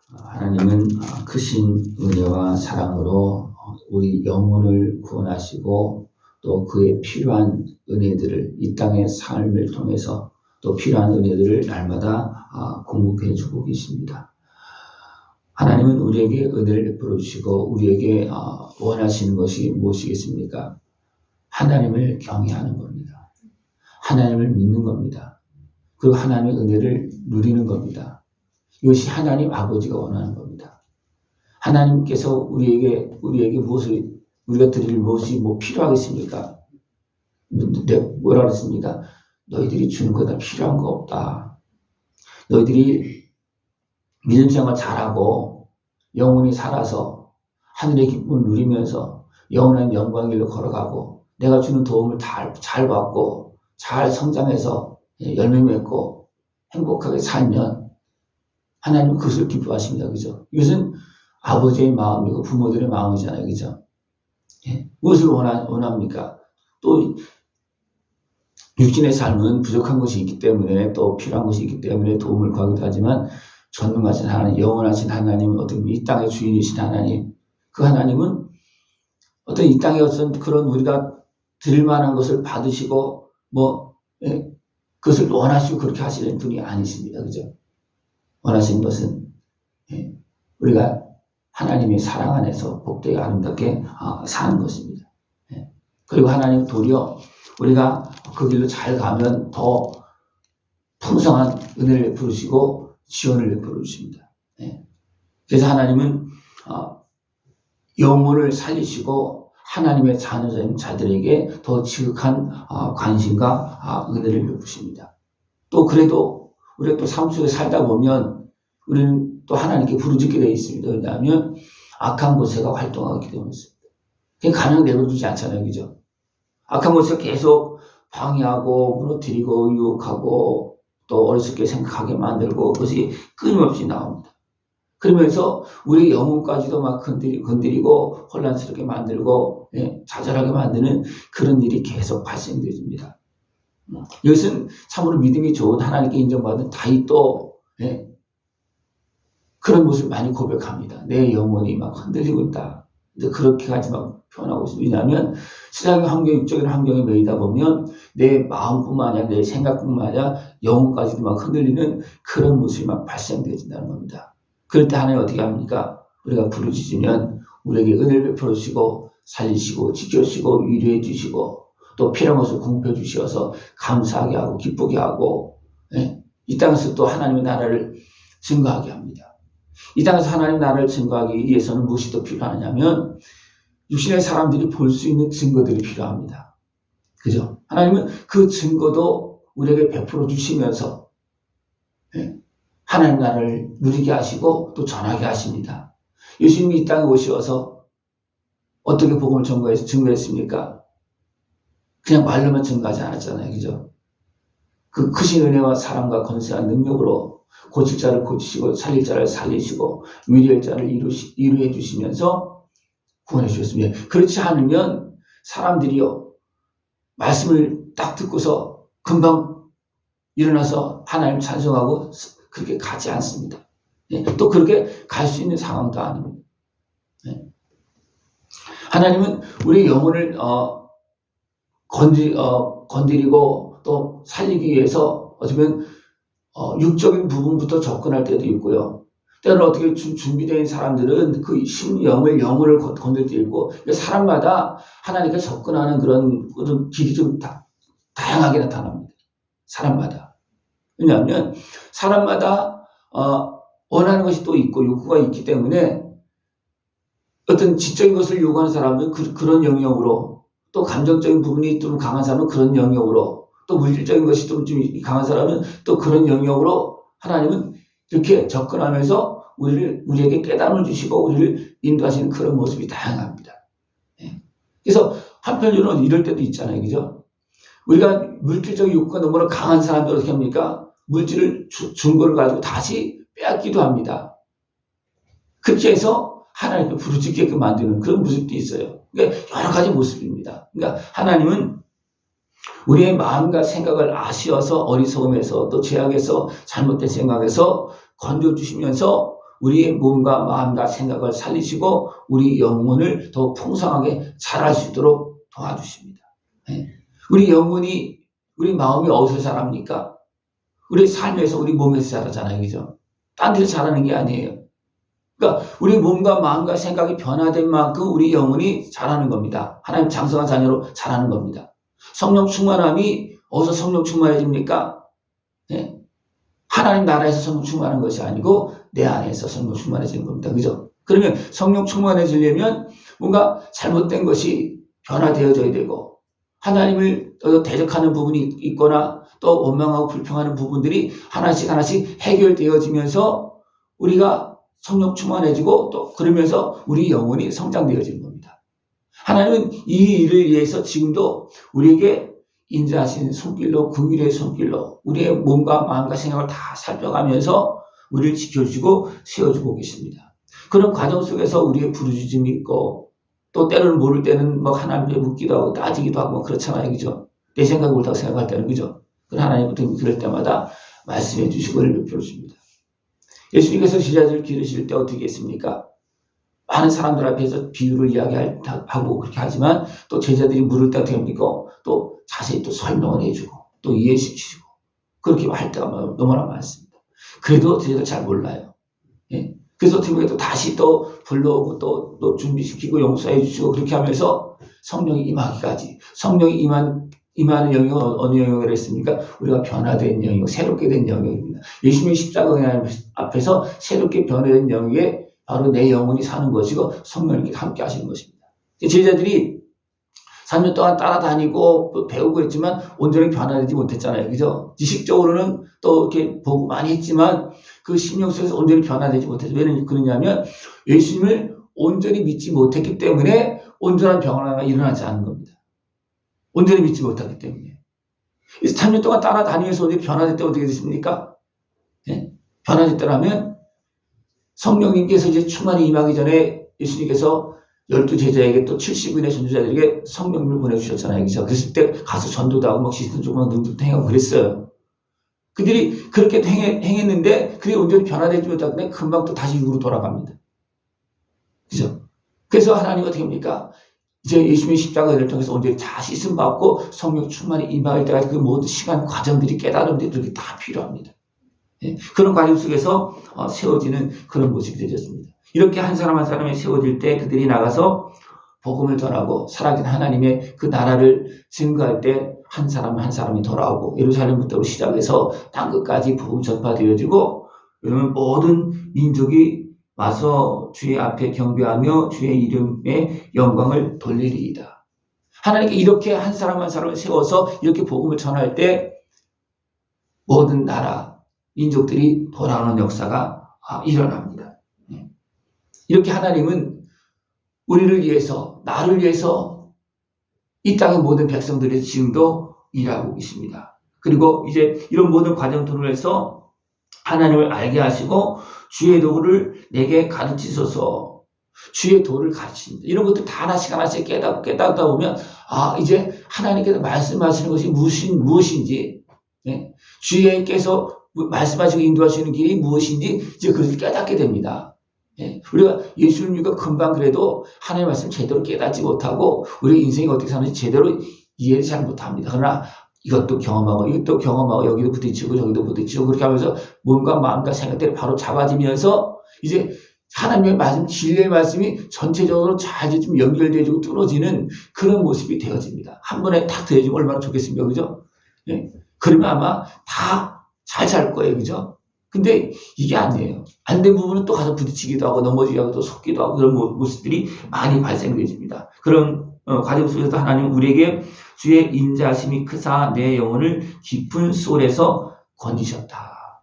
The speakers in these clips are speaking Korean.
하나님은 크신 은혜와 사랑으로 우리 영혼을 구원하시고 또 그에 필요한 은혜들을 이 땅의 삶을 통해서 또 필요한 은혜들을 날마다 공급해 주고 계십니다. 하나님은 우리에게 은혜를 베풀어 주시고 우리에게 원하시는 것이 무엇이겠습니까? 하나님을 경외하는 겁니다. 하나님을 믿는 겁니다. 그리고 하나님의 은혜를 누리는 겁니다. 이것이 하나님 아버지가 원하는 겁니다. 하나님께서 우리에게 무엇을, 우리가 드릴 무엇이 필요하겠습니까? 뭐라 그랬습니까? 너희들이 주는 거 다 필요한 거 없다. 너희들이 믿음 생활 잘하고 영혼이 살아서 하늘의 기쁨을 누리면서 영원한 영광의 길로 걸어가고 내가 주는 도움을 잘 받고 잘 성장해서 열매 맺고 행복하게 살면 하나님은 그것을 기뻐하십니다. 그죠? 이것은 아버지의 마음이고 부모들의 마음이잖아요. 그죠? 무엇을 원합니까? 또 육신의 삶은 부족한 것이 있기 때문에 또 필요한 것이 있기 때문에 도움을 구하기도 하지만 전능하신 하나님, 영원하신 하나님, 어떤 이 땅의 주인이신 하나님, 그 하나님은 어떤 이 땅에 어떤 그런 우리가 드릴 만한 것을 받으시고 그것을 원하시고 그렇게 하시는 분이 아니십니다. 그죠? 원하시는 것은 우리가 하나님의 사랑 안에서 복되게 아름답게 사는 것입니다. 그리고 하나님 도리어 우리가 그 길로 잘 가면 더 풍성한 은혜를 베푸시고 지원을 베풀어 주십니다. 그래서 하나님은 영혼을 살리시고 하나님의 자녀자들에게 더 지극한 관심과 은혜를 베푸십니다. 또 그래도 우리가 또 삶 속에 살다 보면 우리는 또 하나님께 부르짖게 되어 있습니다. 왜냐하면 악한 곳에가 활동하기 때문입니다. 그냥 내버려두지 않잖아요. 그죠? 악한 곳에 계속 방해하고 무너뜨리고 유혹하고 또 어리석게 생각하게 만들고 그것이 끊임없이 나옵니다. 그러면서 우리 영혼까지도 막 건드리고 혼란스럽게 만들고 좌절하게 만드는 그런 일이 계속 발생됩니다. 이것은 참으로 믿음이 좋은 하나님께 인정받은 다윗도 그런 모습을 많이 고백합니다. 내 영혼이 막 흔들리고 있다. 그렇게까지 막 표현하고 있습니다. 왜냐하면 세상의 환경, 육적인 환경에 매이다 보면 내 마음뿐만 아니라 내 생각뿐만 아니라 영혼까지도 막 흔들리는 그런 모습이 막 발생되어진다는 겁니다. 그럴 때 하나님 어떻게 합니까? 우리가 부르짖으면 우리에게 은혜를 베풀어 주시고 살리시고 지켜주시고 위로해 주시고 또 필요한 것을 공급해 주셔서 감사하게 하고 기쁘게 하고 이 땅에서 또 하나님의 나라를 증거하게 합니다. 이 땅에서 하나님 나라를 증거하기 위해서는 무엇이 더 필요하냐면 육신의 사람들이 볼 수 있는 증거들이 필요합니다. 그죠? 하나님은 그 증거도 우리에게 베풀어 주시면서 하나님 나라를 누리게 하시고 또 전하게 하십니다. 예수님이 이 땅에 오셔서 어떻게 복음을 증거했습니까? 그냥 말로만 증거하지 않았잖아요. 그죠? 그 크신 은혜와 사랑과 권세한 능력으로 고칠 자를 고치시고 살릴 자를 살리시고 위로할 자를 위로해 주시면서 구원해 주셨습니다. 그렇지 않으면 사람들이요 말씀을 딱 듣고서 금방 일어나서 하나님 찬송하고 그렇게 가지 않습니다. 또 그렇게 갈 수 있는 상황도 아닙니다. 하나님은 우리 영혼을 건드리고 또 살리기 위해서 어쩌면 육적인 부분부터 접근할 때도 있고요. 때로는 어떻게 준비된 사람들은 그 영혼을 건들 때 있고 사람마다 하나님께 접근하는 그런 길이 좀 다양하게 나타납니다. 사람마다. 왜냐하면 사람마다 원하는 것이 또 있고 욕구가 있기 때문에 어떤 지적인 것을 요구하는 사람은 그런 영역으로 또 감정적인 부분이 좀 강한 사람은 그런 영역으로 또 물질적인 것이 좀 강한 사람은 또 그런 영역으로 하나님은 이렇게 접근하면서 우리에게 깨달음을 주시고 우리를 인도하시는 그런 모습이 다양합니다. 그래서 한편으로는 이럴 때도 있잖아요. 그죠? 우리가 물질적 욕구가 너무나 강한 사람들 어떻게 합니까? 물질을 준 거를 가지고 다시 빼앗기도 합니다. 그렇게 해서 하나님을 부르짖게끔 만드는 그런 모습도 있어요. 그러니까 여러 가지 모습입니다. 그러니까 하나님은 우리의 마음과 생각을 아시어서 어리석음에서 또 죄악에서 잘못된 생각에서 건져주시면서 우리의 몸과 마음과 생각을 살리시고 우리 영혼을 더 풍성하게 자랄 수 있도록 도와주십니다. 우리 영혼이, 우리 마음이 어디서 자랍니까? 우리 삶에서, 우리 몸에서 자라잖아요. 그죠? 딴 데서 자라는 게 아니에요. 그러니까 우리 몸과 마음과 생각이 변화된 만큼 우리 영혼이 자라는 겁니다. 하나님 장성한 자녀로 자라는 겁니다. 성령 충만함이 어디서 성령 충만해집니까? 네? 하나님 나라에서 성령 충만한 것이 아니고 내 안에서 성령 충만해지는 겁니다. 그죠? 그러면 성령 충만해지려면 뭔가 잘못된 것이 변화되어져야 되고 하나님을 대적하는 부분이 있거나 또 원망하고 불평하는 부분들이 하나씩 하나씩 해결되어지면서 우리가 성령 충만해지고 또 그러면서 우리 영혼이 성장되어지는 겁니다. 하나님은 이 일을 위해서 지금도 우리에게 인자하신 손길로, 긍휼의 손길로 우리의 몸과 마음과 생각을 다 살펴가면서 우리를 지켜주고 세워주고 계십니다. 그런 과정 속에서 우리의 부르짖음이 있고 또 때로는 모를 때는 뭐 하나님께 묻기도 하고 따지기도 하고 그렇잖아요. 그죠? 내 생각이 옳다고 생각할 때는 그죠? 하나님부터 그럴 때마다 말씀해 주시고 은혜를 베풀어 줍니다. 예수님께서 제자들을 기르실 때 어떻게 했습니까? 많은 사람들 앞에서 비유를 이야기하고 그렇게 하지만 또 제자들이 물을 때 어떻게 합니까? 또 자세히 또 설명을 해주고 또 이해시키고 그렇게 할 때가 너무나 많습니다. 그래도 제자들 잘 몰라요. 예? 그래서 어떻게 또 다시 또 불러오고 또 준비시키고 용서해 주시고 그렇게 하면서 성령이 임하기까지 성령이 임하는 영역은 어느 영역을 했습니까? 우리가 변화된 영역, 새롭게 된 영역입니다. 예수님의 십자가 앞에서 새롭게 변화된 영역에 바로 내 영혼이 사는 것이고 성령님께 함께 하시는 것입니다. 제자들이 3년 동안 따라다니고 배우고 했지만 온전히 변화되지 못했잖아요. 그죠? 지식적으로는 또 이렇게 보고 많이 했지만 그 심령 속에서 온전히 변화되지 못했죠. 왜 그러냐면 예수님을 온전히 믿지 못했기 때문에 온전한 변화가 일어나지 않은 겁니다. 온전히 믿지 못했기 때문에. 3년 동안 따라다니면서 온전히 변화될 때 어떻게 됐습니까? 네? 변화됐더라면 성령님께서 이제 충만히 임하기 전에 예수님께서 12제자에게 또 70인의 전도자들에게 성령님을 보내주셨잖아요. 그죠? 그랬을 때 가서 전도도 하고 막 시스템 조금만 능력도 행하고 그랬어요. 그들이 그렇게 행했는데 그게 온전히 변화되지 못하는데 금방 또 다시 육으로 돌아갑니다. 그죠? 그래서 하나님 어떻게 합니까? 이제 예수님의 십자가를 통해서 온전히 다 씻음 받고 성령 충만히 임할 때까지 그 모든 시간 과정들이 깨달음들이 다 필요합니다. 예? 그런 과정 속에서 세워지는 그런 모습이 되었습니다. 이렇게 한 사람 한 사람이 세워질 때 그들이 나가서 복음을 전하고 살아계신 하나님의 그 나라를 증거할 때 한 사람 한 사람이 돌아오고 예루살렘부터 시작해서 땅끝까지 복음 전파되어지고 그러면 모든 민족이 와서 주의 앞에 경배하며 주의 이름의 영광을 돌리리이다. 하나님께 이렇게 한 사람 한 사람을 세워서 이렇게 복음을 전할 때 모든 나라 민족들이 돌아오는 역사가 일어납니다. 이렇게 하나님은 우리를 위해서, 나를 위해서 이 땅의 모든 백성들의 지금도 일하고 계십니다. 그리고 이제 이런 모든 과정 통해서 하나님을 알게 하시고 주의 도를 내게 가르치소서. 주의 도를 가르칩니다. 이런 것들 다 하나씩 하나씩 깨닫다 보면 이제 하나님께서 말씀하시는 것이 무엇인지 주께서 말씀하시고 인도하시는 길이 무엇인지 이제 그것을 깨닫게 됩니다. 우리가 예수를 믿고 금방 그래도 하나님의 말씀 제대로 깨닫지 못하고 우리 인생이 어떻게 사는지 제대로 이해를 잘 못합니다. 그러나 이것도 경험하고 여기도 부딪히고 저기도 부딪히고 그렇게 하면서 몸과 마음과 생각들이 바로 잡아지면서 이제 하나님의 말씀, 진리의 말씀이 전체적으로 잘 좀 연결되어지고 뚫어지는 그런 모습이 되어집니다. 한 번에 탁 되어지면 얼마나 좋겠습니까? 그죠? 그러면 아마 다 잘 살 거예요. 그죠? 근데 이게 아니에요. 안 된 부분은 또 가서 부딪히기도 하고 넘어지기도 하고 또 속기도 하고 그런 모습들이 많이 발생되어집니다. 그런 과정 속에서 하나님 우리에게 주의 인자하심이 크사 내 영혼을 깊은 수월에서 건지셨다.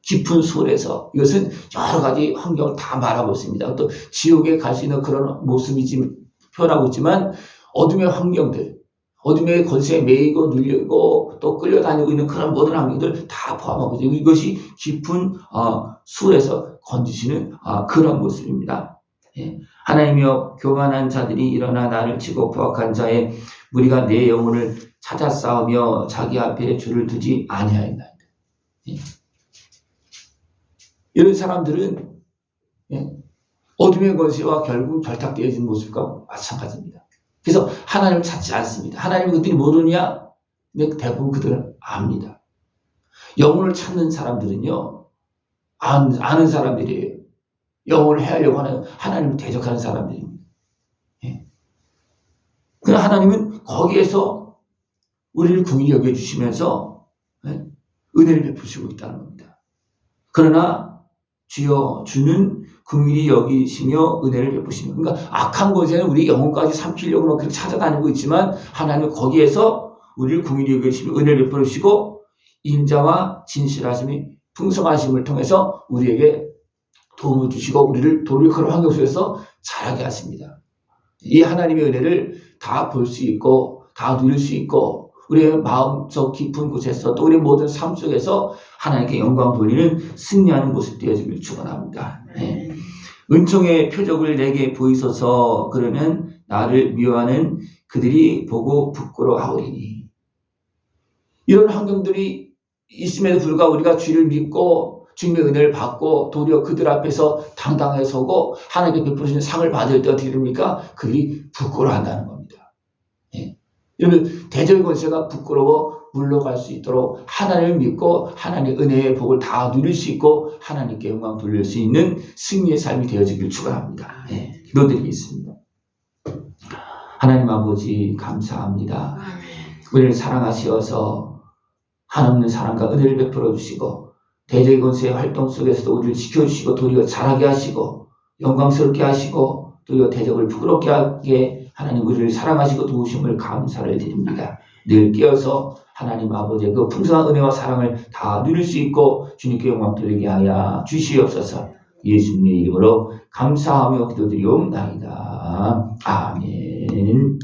깊은 수월에서 이것은 여러 가지 환경을 다 말하고 있습니다. 또 지옥에 갈 수 있는 그런 모습이 지금 표현하고 있지만 어둠의 환경들, 어둠의 권세에 매이고 눌리고 또 끌려다니고 있는 그런 모든 환경들 다 포함하고 있어요. 이것이 깊은 수에서 건지시는 그런 모습입니다. 하나님이여 교만한 자들이 일어나 나를 치고 포악한 자의 무리가 내 영혼을 찾아 싸우며 자기 앞에 줄을 두지 아니하였나이다. 이런 사람들은 예? 어둠의 권세와 결국 결탁되어진 모습과 마찬가지입니다. 그래서 하나님을 찾지 않습니다. 하나님을 그들이 모르냐? 근데 대부분 그들은 압니다. 영혼을 찾는 사람들은요, 아는 사람들이에요. 영혼을 해하려고 하는 하나님을 대적하는 사람들입니다. 예. 그러나 하나님은 거기에서 우리를 긍휼히 여겨주시면서 은혜를 베푸시고 있다는 겁니다. 그러나 주여 주는 긍휼히 여기시며 은혜를 베푸시며, 그러니까 악한 곳에는 우리 영혼까지 삼키려고 막 그렇게 찾아다니고 있지만 하나님은 거기에서 우리를 긍휼히 여기시며 은혜를 베푸시고 인자와 진실하심이 풍성하심을 통해서 우리에게 도움을 주시고 우리를 돌이키는 환경 속에서 자라게 하십니다. 이 하나님의 은혜를 다 볼 수 있고 다 누릴 수 있고 우리의 마음속 깊은 곳에서 또 우리 모든 삶 속에서 하나님께 영광 돌리는 승리하는 모습 되어지길 축원합니다. 네. 은총의 표적을 내게 보이소서. 그러면 나를 미워하는 그들이 보고 부끄러워하오리니. 이런 환경들이 있음에도 불구하고 우리가 주를 믿고 주님의 은혜를 받고 도리어 그들 앞에서 당당하게 서고 하나님께 베푸시는 상을 받을 때 어떻게 됩니까? 그들이 부끄러워한다는 겁니다. 예. 여러분, 대적의 권세가 부끄러워 물러갈 수 있도록 하나님을 믿고 하나님의 은혜의 복을 다 누릴 수 있고 하나님께 영광 돌릴 수 있는 승리의 삶이 되어지길 축원합니다. 예. 기도드리겠습니다. 하나님 아버지 감사합니다. 우리를 사랑하시어서 한없는 사랑과 은혜를 베풀어 주시고 대적의 권세의 활동 속에서도 우리를 지켜주시고 도리어 자라게 하시고 영광스럽게 하시고 도리어 대적을 부끄럽게 하게 하나님 우리를 사랑하시고 도우심을 감사를 드립니다. 늘 깨어서 하나님 아버지의 그 풍성한 은혜와 사랑을 다 누릴 수 있고 주님께 영광 돌리게 하여 주시옵소서. 예수님의 이름으로 감사하며 기도드리옵나이다. 아멘.